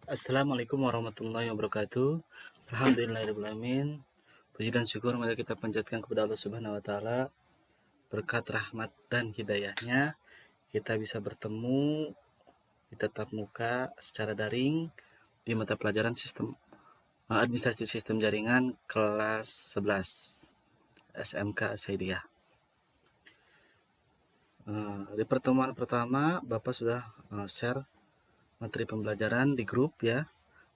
Assalamualaikum warahmatullahi wabarakatuh. Alhamdulillahirrahmanirrahim. Puji dan syukur mari kita panjatkan kepada Allah Subhanahu wa taala. Berkat rahmat dan hidayahnya kita bisa bertemu di tatap muka secara daring di mata pelajaran sistem administrasi sistem jaringan kelas 11 SMK Saidiyah. Di pertemuan pertama Bapak sudah share materi pembelajaran di grup ya.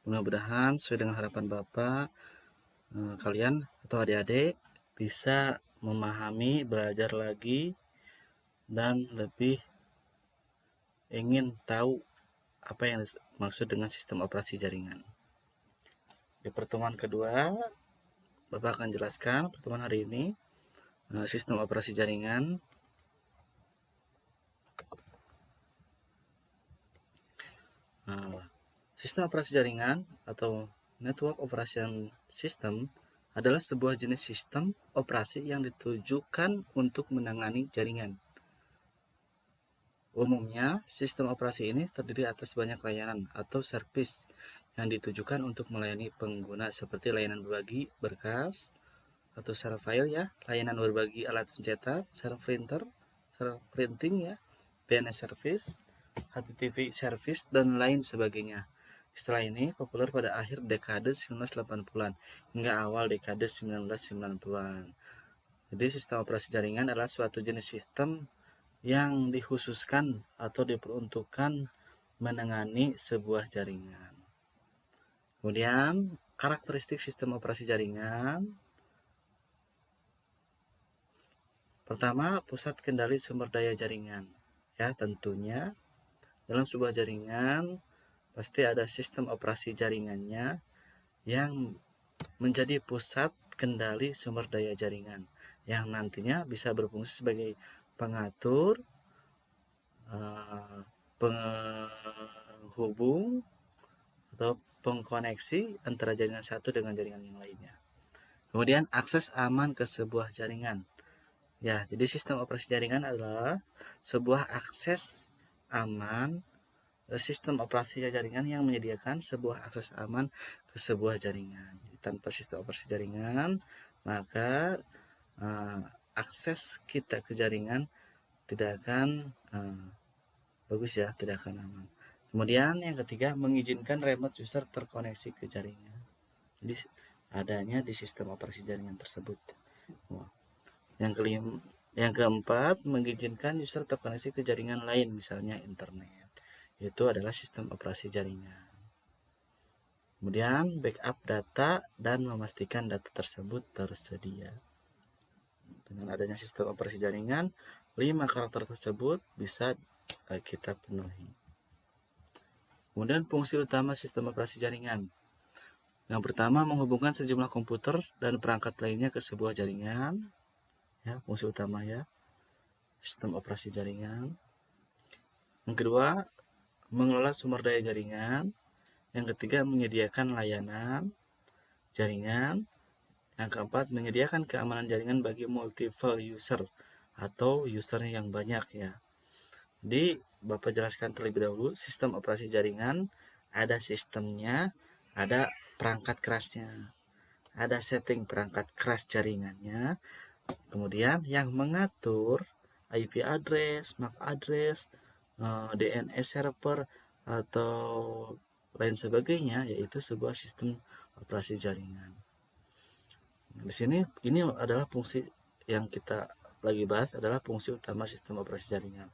Mudah-mudahan sesuai dengan harapan Bapak, kalian atau adik-adik bisa memahami, belajar lagi, dan lebih ingin tahu apa yang dimaksud dengan sistem operasi jaringan. Di pertemuan kedua, Bapak akan jelaskan pertemuan hari ini sistem operasi jaringan. Sistem operasi jaringan atau Network Operation System adalah sebuah jenis sistem operasi yang ditujukan untuk menangani jaringan. Umumnya, sistem operasi ini terdiri atas banyak layanan atau servis yang ditujukan untuk melayani pengguna seperti layanan berbagi berkas atau share file ya, layanan berbagi alat pencetak, share printer, share printing ya, PNS service, HTTP service, dan lain sebagainya. Istilah ini populer pada akhir dekade 1980-an hingga awal dekade 1990-an. Jadi sistem operasi jaringan adalah suatu jenis sistem yang dikhususkan atau diperuntukkan menangani sebuah jaringan. Kemudian karakteristik sistem operasi jaringan. Pertama, pusat kendali sumber daya jaringan. Ya, tentunya dalam sebuah jaringan pasti ada sistem operasi jaringannya yang menjadi pusat kendali sumber daya jaringan yang nantinya bisa berfungsi sebagai pengatur, penghubung atau pengkoneksi antara jaringan satu dengan jaringan yang lainnya. Kemudian akses aman ke sebuah jaringan. Ya, jadi sistem operasi jaringan adalah sebuah akses aman, sistem operasi jaringan yang menyediakan sebuah akses aman ke sebuah jaringan. Tanpa sistem operasi jaringan, maka akses kita ke jaringan tidak akan bagus ya, tidak akan aman. Kemudian yang ketiga, mengizinkan remote user terkoneksi ke jaringan. Jadi adanya di sistem operasi jaringan tersebut. Yang keempat, mengizinkan user terkoneksi ke jaringan lain, misalnya internet. Itu adalah sistem operasi jaringan. Kemudian backup data dan memastikan data tersebut tersedia. Dengan adanya sistem operasi jaringan, 5 karakter tersebut bisa kita penuhi. Kemudian fungsi utama sistem operasi jaringan. Yang pertama, menghubungkan sejumlah komputer dan perangkat lainnya ke sebuah jaringan. Ya, fungsi utama ya, sistem operasi jaringan. Yang kedua, mengelola sumber daya jaringan. Yang ketiga, menyediakan layanan jaringan. Yang keempat, menyediakan keamanan jaringan bagi multiple user atau user yang banyak ya. Jadi Bapak jelaskan terlebih dahulu, sistem operasi jaringan ada sistemnya, ada perangkat kerasnya, ada setting perangkat keras jaringannya, kemudian yang mengatur IP address, MAC address, DNS server atau lain sebagainya, yaitu sebuah sistem operasi jaringan. Di sini ini adalah fungsi yang kita lagi bahas, adalah fungsi utama sistem operasi jaringan.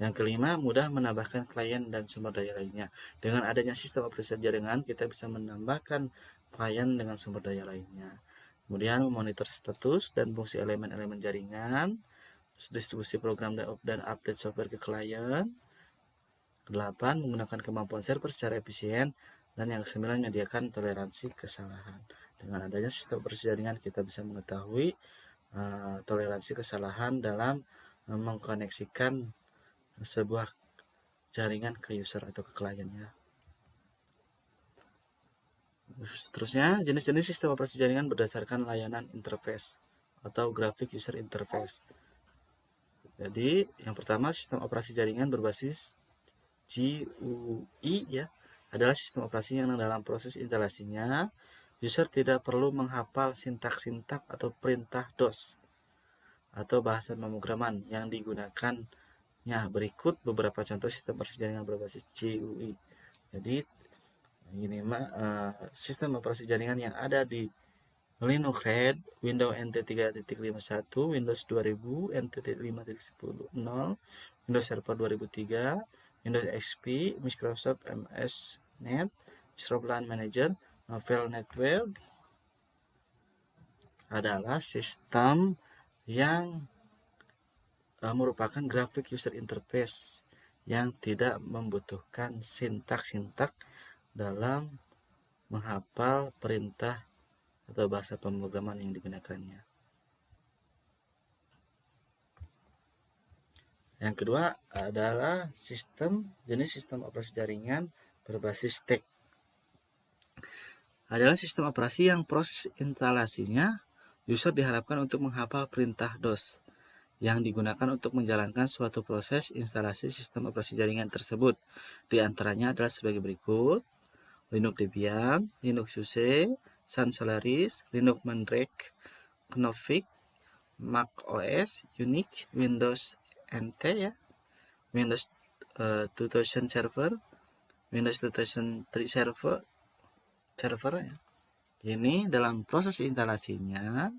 Yang kelima, mudah menambahkan klien dan sumber daya lainnya. Dengan adanya sistem operasi jaringan, kita bisa menambahkan klien dengan sumber daya lainnya. Kemudian memonitor status dan fungsi elemen-elemen jaringan, distribusi program dan update software ke klien. Kedelapan, menggunakan kemampuan server secara efisien. Dan yang kesembilan, menyediakan toleransi kesalahan. Dengan adanya sistem operasi jaringan, kita bisa mengetahui toleransi kesalahan dalam mengkoneksikan sebuah jaringan ke user atau ke klien ya. Seterusnya, jenis-jenis sistem operasi jaringan berdasarkan layanan interface atau graphic user interface. Jadi, yang pertama, sistem operasi jaringan berbasis GUI ya, adalah sistem operasi yang dalam proses instalasinya user tidak perlu menghafal sintak-sintak atau perintah DOS atau bahasa pemrograman yang digunakannya. Berikut beberapa contoh sistem operasi jaringan berbasis GUI. Jadi ini sistem operasi jaringan yang ada di Linux Red, Windows NT 3.51, Windows 2000, NT 5.10, Windows Server 2003, Windows XP, Microsoft MS Net, Microsoft LAN Manager, Novel Network adalah sistem yang merupakan grafik user interface yang tidak membutuhkan sintak-sintak dalam menghafal perintah atau bahasa pemrograman yang digunakannya. Yang kedua adalah jenis sistem operasi jaringan berbasis TEC. Adalah sistem operasi yang proses instalasinya user diharapkan untuk menghafal perintah DOS yang digunakan untuk menjalankan suatu proses instalasi sistem operasi jaringan tersebut. Di antaranya adalah sebagai berikut: Linux Debian, Linux SUSE, Sun Solaris, Linux Mandrake, Knoppix, Mac OS, Unix, Windows NT ya, Windows 2000 Server, Windows 2003 server ya. Ini dalam proses instalasinya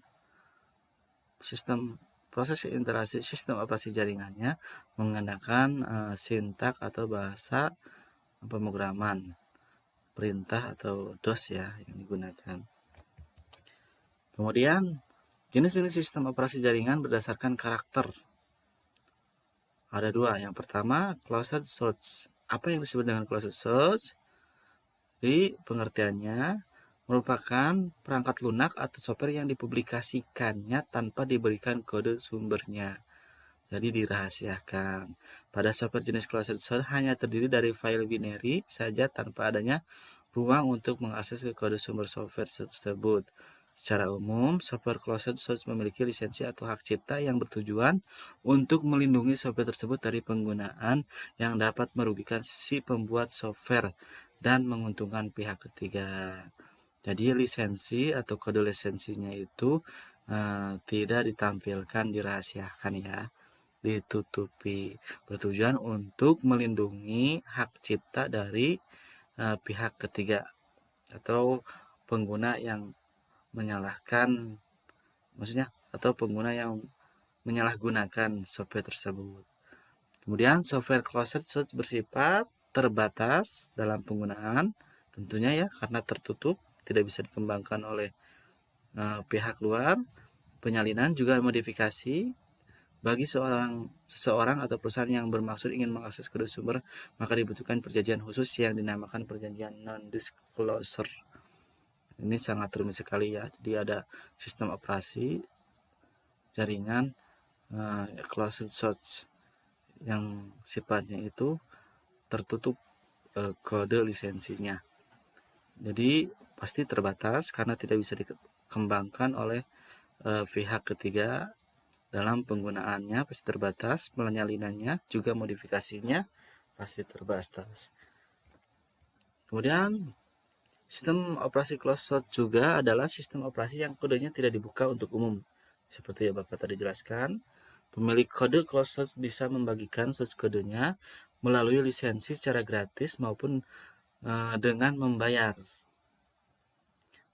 proses instalasi sistem operasi jaringannya menggunakan sintak atau bahasa pemrograman perintah atau DOS ya yang digunakan. Kemudian jenis-jenis sistem operasi jaringan berdasarkan karakter. Ada dua. Yang pertama, closed source. Apa yang disebut dengan closed source? Di pengertiannya merupakan perangkat lunak atau software yang dipublikasikannya tanpa diberikan kode sumbernya. Jadi dirahasiakan. Pada software jenis closed source hanya terdiri dari file binary saja tanpa adanya ruang untuk mengakses ke kode sumber software tersebut. Secara umum, software closed source memiliki lisensi atau hak cipta yang bertujuan untuk melindungi software tersebut dari penggunaan yang dapat merugikan si pembuat software dan menguntungkan pihak ketiga. Jadi lisensi atau kode lisensinya itu tidak ditampilkan, dirahasiakan ya, ditutupi, bertujuan untuk melindungi hak cipta dari pihak ketiga atau pengguna yang menyalahkan, maksudnya atau pengguna yang menyalahgunakan software tersebut. Kemudian software closed source bersifat terbatas dalam penggunaan, tentunya ya, karena tertutup, tidak bisa dikembangkan oleh pihak luar. Penyalinan juga modifikasi bagi seseorang atau perusahaan yang bermaksud ingin mengakses kode sumber, maka dibutuhkan perjanjian khusus yang dinamakan perjanjian non-disclosure. Ini sangat rumit sekali ya. Jadi ada sistem operasi jaringan closed source yang sifatnya itu tertutup kode lisensinya. Jadi pasti terbatas karena tidak bisa dikembangkan oleh pihak ketiga dalam penggunaannya, pasti terbatas. Penyalinannya juga modifikasinya pasti terbatas. Kemudian sistem operasi closed source juga adalah sistem operasi yang kodenya tidak dibuka untuk umum. Seperti yang Bapak tadi jelaskan, pemilik kode closed source bisa membagikan source kodenya melalui lisensi secara gratis maupun dengan membayar.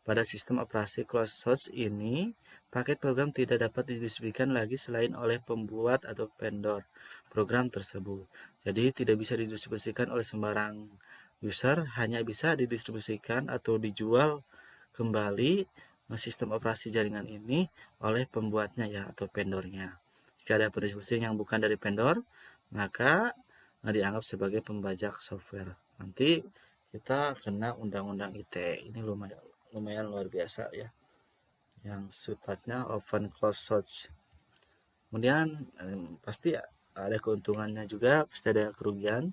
Pada sistem operasi closed source ini, paket program tidak dapat didistribusikan lagi selain oleh pembuat atau vendor program tersebut. Jadi tidak bisa didistribusikan oleh sembarang user, hanya bisa didistribusikan atau dijual kembali sistem operasi jaringan ini oleh pembuatnya ya atau vendornya. Jika ada pendistribusi yang bukan dari vendor, maka dianggap sebagai pembajak software. Nanti kita kena undang-undang ITE. Ini lumayan luar biasa ya, yang sifatnya open closed source. Kemudian pasti ada keuntungannya juga, pasti ada kerugian.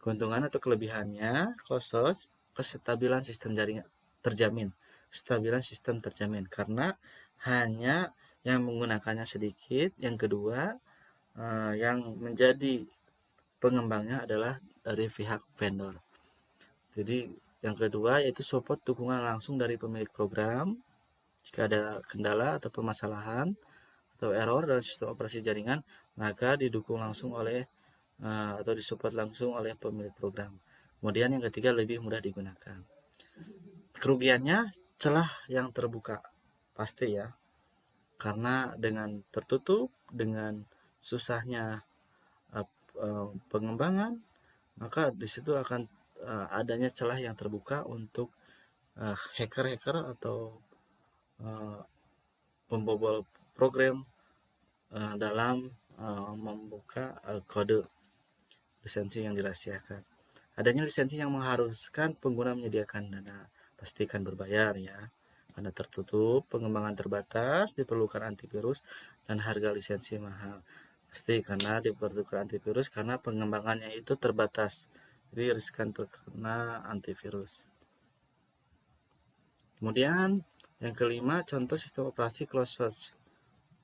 Keuntungan atau kelebihannya closed source, kestabilan sistem jaringan terjamin. Kestabilan sistem terjamin karena hanya yang menggunakannya sedikit. Yang kedua, yang menjadi pengembangnya adalah dari pihak vendor. Jadi yang kedua yaitu support dukungan langsung dari pemilik program jika ada kendala atau permasalahan atau error dalam sistem operasi jaringan, maka didukung langsung oleh atau disupport langsung oleh pemilik program. Kemudian yang ketiga lebih mudah digunakan. Kerugiannya celah yang terbuka pasti ya, karena dengan tertutup, dengan susahnya pengembangan, maka di situ akan adanya celah yang terbuka untuk hacker-hacker atau pembobol program dalam membuka kode lisensi yang dirahasiakan. Adanya lisensi yang mengharuskan pengguna menyediakan dana pastikan berbayar ya. Karena tertutup, pengembangan terbatas, diperlukan antivirus dan harga lisensi mahal. Pasti karena diperlukan antivirus karena pengembangannya itu terbatas. Jadi riskan terkena antivirus. Kemudian yang kelima, contoh sistem operasi closed source.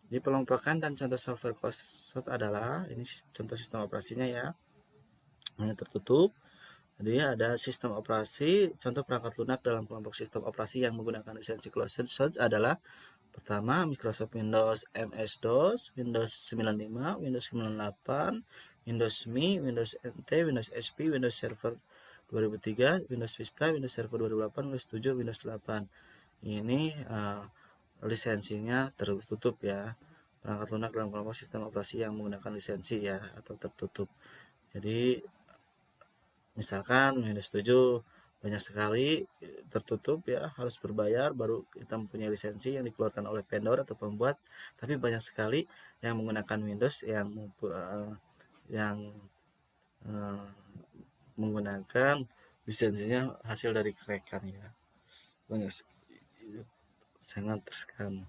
Jadi pelompokan dan contoh software closed source adalah ini contoh sistem operasinya ya. Ini tertutup. Jadi ada sistem operasi, contoh perangkat lunak dalam kelompok sistem operasi yang menggunakan lisensi closed source adalah pertama Microsoft Windows MS-DOS, Windows 95, Windows 98, Windows ME, Windows NT, Windows XP, Windows Server 2003, Windows Vista, Windows Server 2008, Windows 7, Windows 8. Ini lisensinya tertutup ya. Perangkat lunak dalam kelompok sistem operasi yang menggunakan lisensi ya atau tertutup. Jadi misalkan Windows 7 banyak sekali tertutup ya, harus berbayar baru kita mempunyai lisensi yang dikeluarkan oleh vendor atau pembuat, tapi banyak sekali yang menggunakan Windows yang menggunakan lisensinya hasil dari krekan ya, banyak sangat riskan.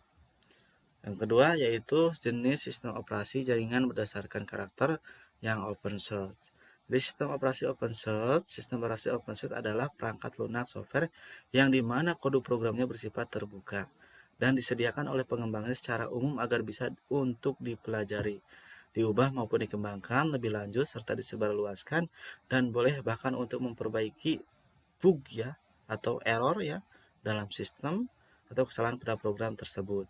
Yang kedua yaitu jenis sistem operasi jaringan berdasarkan karakter yang open source. Jadi sistem operasi open source adalah perangkat lunak software yang dimana kode programnya bersifat terbuka dan disediakan oleh pengembangnya secara umum agar bisa untuk dipelajari, diubah maupun dikembangkan lebih lanjut serta disebarluaskan dan boleh bahkan untuk memperbaiki bug ya atau error ya dalam sistem atau kesalahan pada program tersebut.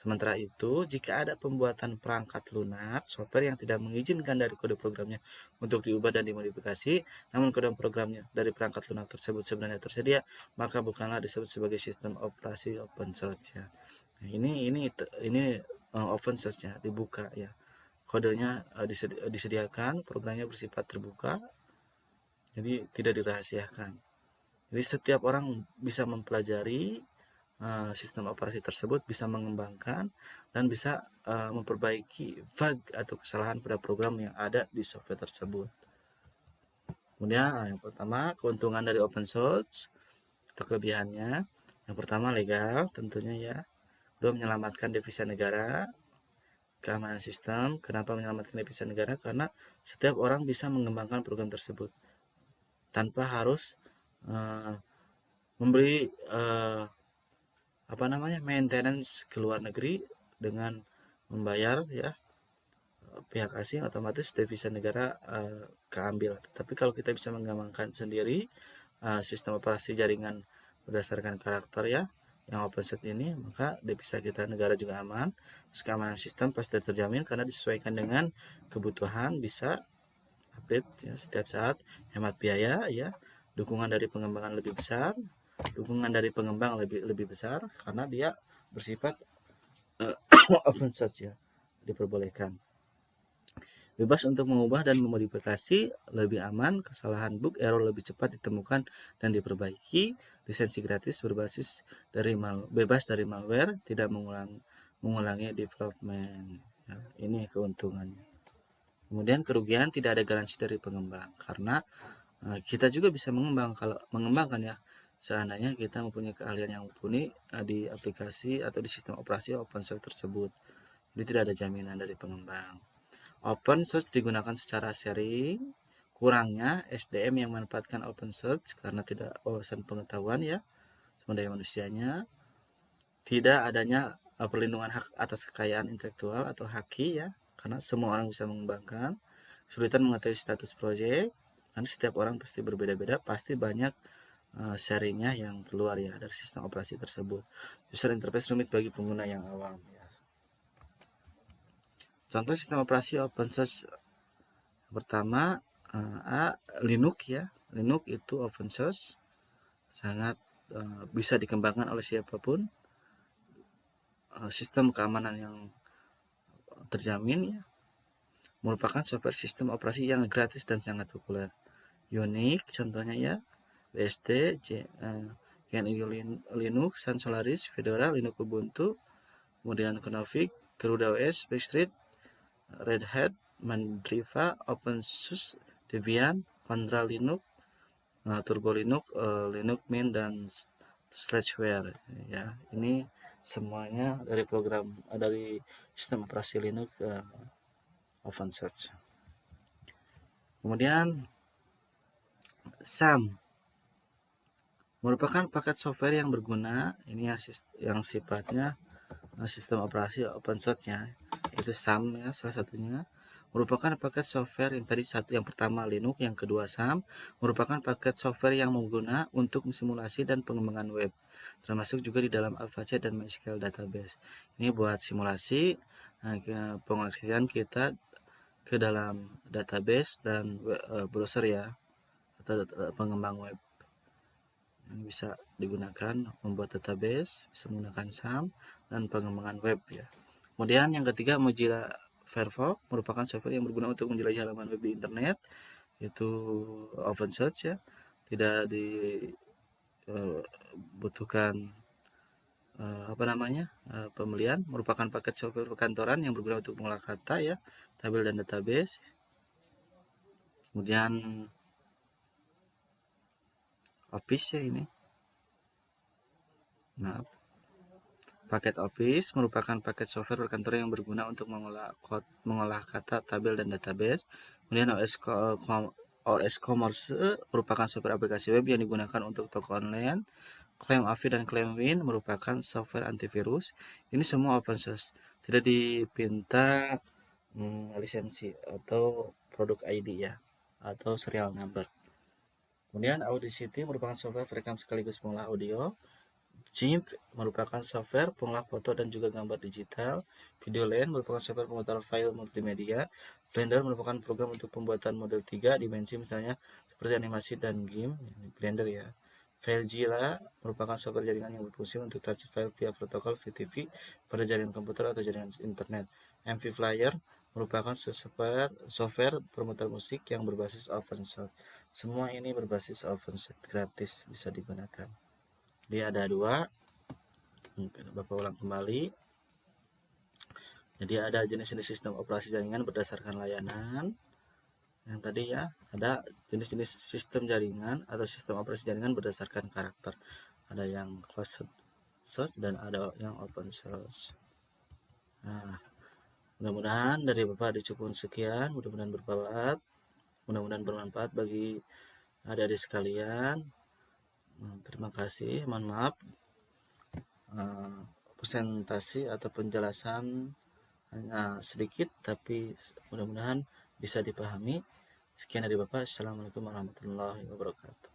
Sementara itu, jika ada pembuatan perangkat lunak, software yang tidak mengizinkan dari kode programnya untuk diubah dan dimodifikasi, namun kode programnya dari perangkat lunak tersebut sebenarnya tersedia, maka bukanlah disebut sebagai sistem operasi open source ya. Nah, ini open source ya, dibuka ya. Kodenya disediakan, programnya bersifat terbuka, jadi tidak dirahasiakan. Jadi setiap orang bisa mempelajari sistem operasi tersebut, bisa mengembangkan dan bisa memperbaiki bug atau kesalahan pada program yang ada di software tersebut. Kemudian yang pertama, keuntungan dari open source atau kelebihannya. Yang pertama legal tentunya ya. Kedua, menyelamatkan devisa negara, keamanan sistem. Kenapa menyelamatkan devisa negara? Karena setiap orang bisa mengembangkan program tersebut tanpa harus membeli maintenance ke luar negeri dengan membayar ya pihak asing, otomatis devisa negara keambil. Tapi kalau kita bisa mengembangkan sendiri sistem operasi jaringan berdasarkan karakter ya yang open source ini, maka devisa kita negara juga aman. Terus keamanan sistem pasti terjamin karena disesuaikan dengan kebutuhan, bisa update ya, setiap saat, hemat biaya ya, dukungan dari pengembangan lebih besar, dukungan dari pengembang lebih besar karena dia bersifat open source ya, diperbolehkan. Bebas untuk mengubah dan memodifikasi, lebih aman, kesalahan bug, error lebih cepat ditemukan dan diperbaiki, lisensi gratis berbasis dari bebas dari malware, tidak mengulangi development. Ya, ini keuntungannya. Kemudian kerugian, tidak ada garansi dari pengembang karena kita juga bisa mengembangkan ya seandainya kita mempunyai keahlian yang mumpuni di aplikasi atau di sistem operasi open source tersebut. Jadi tidak ada jaminan dari pengembang. Open source digunakan secara sharing. Kurangnya SDM yang memanfaatkan open source karena tidak wawasan pengetahuan ya sumber daya manusianya. Tidak adanya perlindungan hak atas kekayaan intelektual atau haki ya, karena semua orang bisa mengembangkan. Kesulitan mengetahui status proyek, Karena setiap orang pasti berbeda-beda, pasti banyak sharingnya yang keluar ya dari sistem operasi tersebut. User interface rumit bagi pengguna yang awam ya. Contoh sistem operasi open source pertama Linux ya. Linux itu open source, sangat bisa dikembangkan oleh siapapun. Sistem keamanan yang terjamin ya, merupakan software sistem operasi yang gratis dan sangat populer. Unix contohnya ya, BSD, GNU Linux, Sun Solaris, Fedora, Linux Ubuntu, kemudian Config, Garuda OS, Backstreet, Red Hat, Mandriva, OpenSUSE, Debian, Contra Linux, Turbo Linux, Linux Mint, dan Slashware ya. Ini semuanya dari program dari sistem operasi Linux open source. Kemudian SAM merupakan paket software yang berguna, ini yang sifatnya sistem operasi open source ya, itu SAM ya salah satunya. Merupakan paket software yang tadi yang pertama Linux, yang kedua SAM, merupakan paket software yang mengguna untuk simulasi dan pengembangan web, termasuk juga di dalam Apache dan MySQL database. Ini buat simulasi pengaksian kita ke dalam database dan browser ya, atau pengembang web. Ini bisa digunakan membuat database, bisa menggunakan SAM dan pengembangan web ya. Kemudian yang ketiga Mozilla Firefox merupakan software yang berguna untuk menjelajahi halaman web di internet, itu open source ya, tidak dibutuhkan pembelian. Merupakan paket software perkantoran yang berguna untuk mengolah kata ya, tabel dan database. Kemudian Office ya ini. Nah, paket Office merupakan paket software perkantoran yang berguna untuk mengolah kata, tabel, dan database. Kemudian OS Commerce merupakan software aplikasi web yang digunakan untuk toko online. Claim AVI dan Claim Win merupakan software antivirus. Ini semua open source, tidak dipinta lisensi atau produk ID ya, atau serial number. Kemudian Audacity merupakan software perekam sekaligus pengolah audio. GIMP merupakan software pengolah foto dan juga gambar digital. VideoLens merupakan software pemutar file multimedia. Blender merupakan program untuk pembuatan model 3 dimensi misalnya seperti animasi dan game. Blender ya. FileZilla merupakan software jaringan yang berfungsi untuk touch file via protokol VTV pada jaringan komputer atau jaringan internet. MV Player merupakan software pemutar musik yang berbasis open source. Semua ini berbasis open source, gratis, bisa digunakan. Dia ada dua, Bapak ulang kembali. Jadi ada jenis-jenis sistem operasi jaringan berdasarkan layanan. Yang tadi ya, ada jenis-jenis sistem jaringan atau sistem operasi jaringan berdasarkan karakter. Ada yang closed source dan ada yang open source. Nah, mudah-mudahan dari Bapak cukup sekian, mudah-mudahan bermanfaat bagi adik-adik sekalian. Terima kasih, mohon maaf presentasi atau penjelasan hanya sedikit, tapi mudah-mudahan bisa dipahami. Sekian dari Bapak. Assalamualaikum warahmatullahi wabarakatuh.